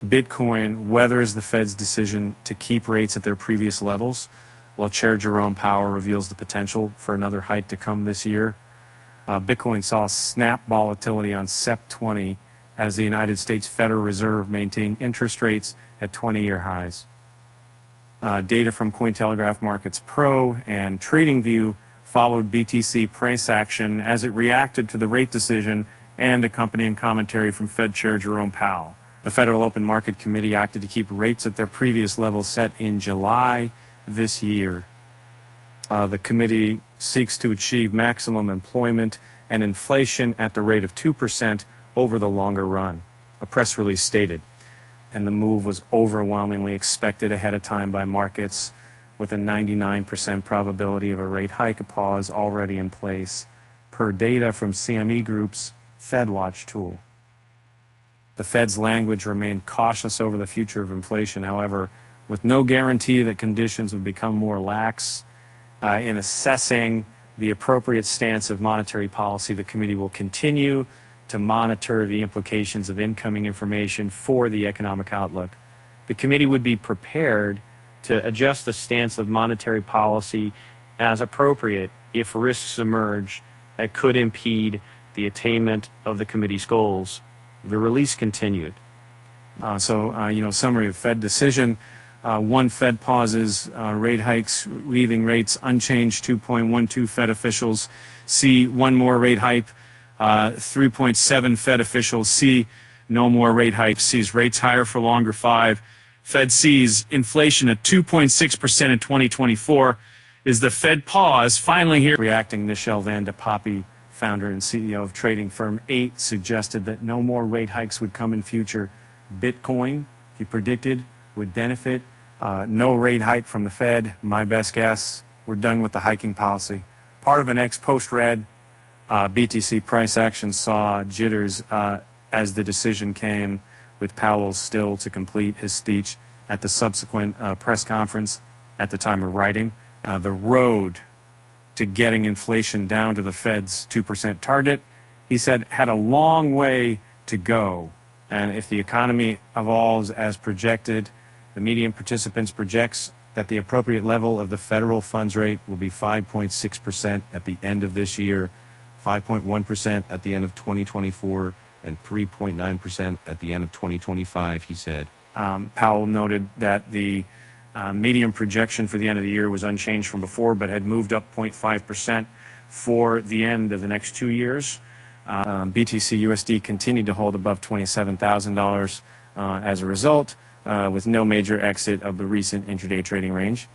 Bitcoin weathers the Fed's decision to keep rates at their previous levels, while Chair Jerome Powell reveals the potential for another hike to come this year. Bitcoin saw snap volatility on SEP 20 as the United States Federal Reserve maintained interest rates at 20-year highs. Data from Cointelegraph Markets Pro and TradingView followed BTC price action as it reacted to the rate decision and accompanying commentary from Fed Chair Jerome Powell. The Federal Open Market Committee acted to keep rates at their previous levels set in July this year. The committee seeks to achieve maximum employment and inflation at the rate of 2% over the longer run, a press release stated. And the move was overwhelmingly expected ahead of time by markets, with a 99% probability of a rate hike pause already in place, per data from CME Group's FedWatch tool. The Fed's language remained cautious over the future of inflation, however, with no guarantee that conditions would become more lax. In assessing the appropriate stance of monetary policy, the committee will continue to monitor the implications of incoming information for the economic outlook. The committee would be prepared to adjust the stance of monetary policy as appropriate if risks emerge that could impede the attainment of the committee's goals. The release continued. Summary of Fed decision. One, Fed pauses rate hikes, leaving rates unchanged. 2.12 Fed officials see one more rate hike. 3.7 Fed officials see no more rate hikes, sees rates higher for longer. 5, Fed sees inflation at 2.6% in 2024. Is the Fed pause finally here? Reacting, Nichelle Van de Poppy, founder and CEO of trading firm 8, suggested that no more rate hikes would come in future. Bitcoin, he predicted, would benefit. No rate hike from the Fed. My best guess, we're done with the hiking policy. Part of an ex-post read, BTC price action saw jitters as the decision came, with Powell still to complete his speech at the subsequent press conference at the time of writing. The road to getting inflation down to the Fed's 2% target, he said, had a long way to go. And if the economy evolves as projected, the median participants projects that the appropriate level of the federal funds rate will be 5.6% at the end of this year, 5.1% at the end of 2024, and 3.9% at the end of 2025, he said. Powell noted that the median projection for the end of the year was unchanged from before, but had moved up 0.5% for the end of the next 2 years. BTC USD continued to hold above $27,000 as a result, with no major exit of the recent intraday trading range.